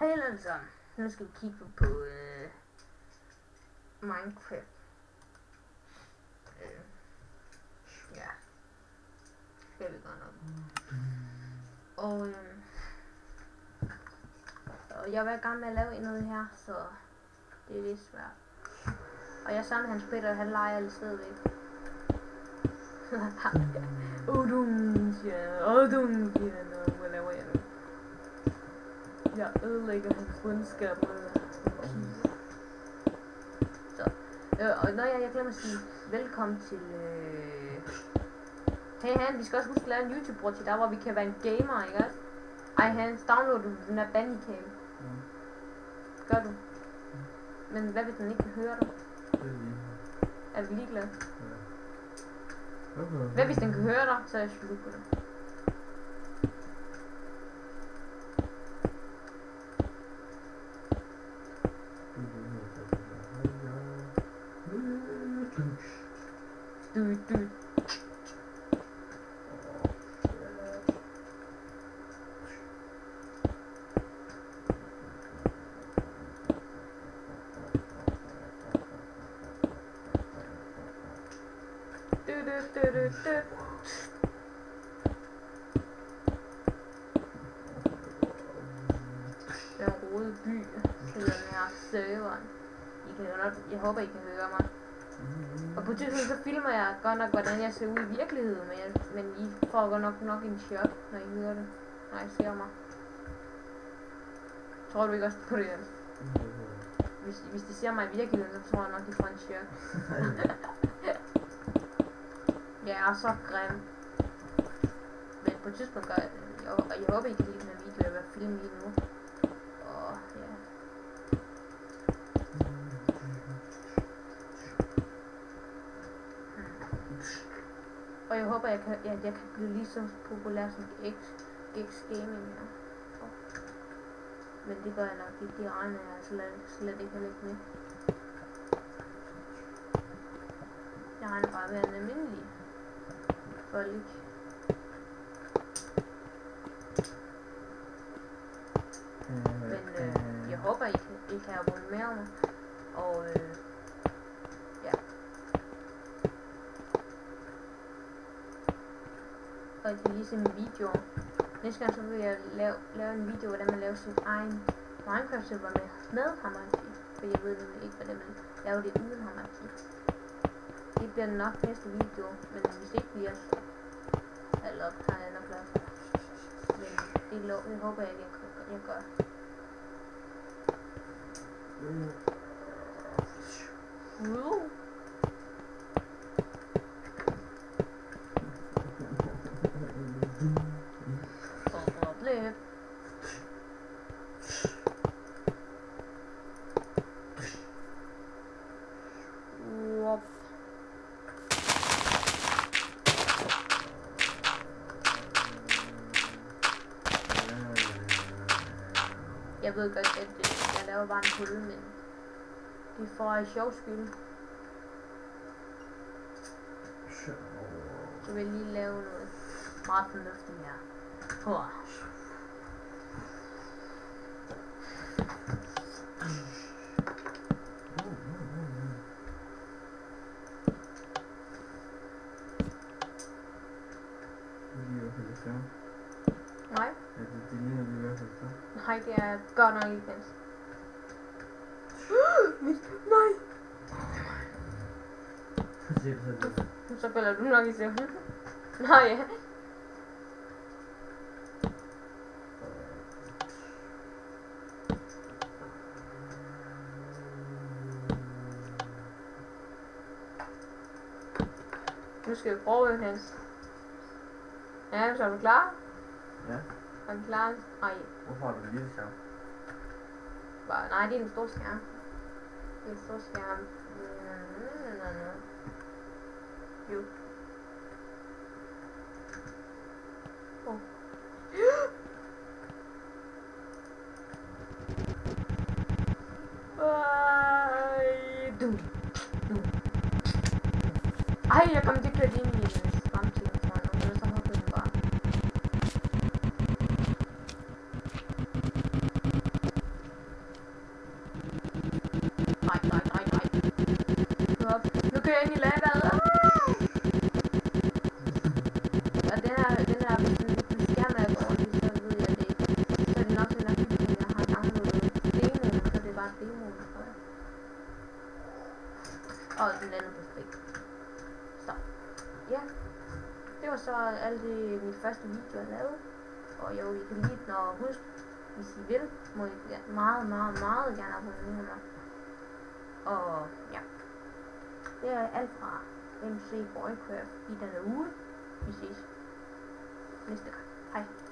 Hej alle sammen. Nu skal vi kigge på Minecraft. Ja. Skal vi godt nok. Og jeg var i gang med at lave noget her, så det er lidt svært. Og jeg sammen hans Peter, han leger alle steder væk. Hvad laver jeg nu? Jeg ødelægger hans bundskab med så. Og når jeg glemmer at sige velkommen til hey Han, vi skal også huske at lave en YouTube-bror til der, hvor vi kan være en gamer, ikke også? Ej Hans, download den der Bandicam. Gør du? Men hvad hvis den ikke kan høre dig? Er du ligeglad? Hvad hvis den kan høre dig, så er jeg slut på det. Den rode by, hedder den her serveren. Jeg håber I kan høre mig. Og på et tidspunkt så filmer jeg godt nok hvordan jeg ser ud i virkeligheden, men I får godt nok en chok, når I hører det, når I ser mig. Tror du ikke også på det, Jens? Hvis de ser mig i virkeligheden, så tror jeg nok de får en chok. Jeg er så grim. Men på et tidspunkt gør jeg det. Og jeg håber I kan lide den her video, jeg vil filme lige nu. Og ja. Og jeg håber, jeg kan blive lige så populær som X Gaming her. Men det gør jeg nok ikke. Det regner jeg slet ikke heller ikke med. Jeg regner bare med en almindelig folk. Men jeg håber, I kan abonnere mig. Og ja. Og I kan lige se mine videoer. Næste gang så vil jeg lave en video, hvordan man laver sin egen Minecraft server med Hamarti. For jeg ved nemlig ikke, hvordan man laver det uden Hamarti. Det bliver nok næste video, men hvis det ikke bliver, så eller har jeg nok lavet. Men det håber jeg ikke, jeg gør. Jeg ved godt, at jeg laver bare en hul, men det er for sjov skyld. Så vil jeg lige lave noget meget fornuftigt her. Nej. Nej, det er godt nok ikke dansk. Nej! Så falder du nok i søvn. Nå ja. Nu skal vi prøve, Hans. Ja, så er du klar? Ja. Er du klar? Nej. Hvorfor har du en lille skærm? Nej, det er en stor skærm. Det er en stor skærm. Jo. Oh. Ej, jeg kom til at køre ind i fremtiden for nu, men så hopper den bare. Og den landede perfekt. Så, ja. Det var så alt det mit første video, jeg lavede. Og jo, I kan lide den, og husk, hvis I vil, må I meget, meget, meget gerne abonnere mig. Og ja, det er alt fra MC Boycraft i denne uge. Vi ses næste gang. Hej.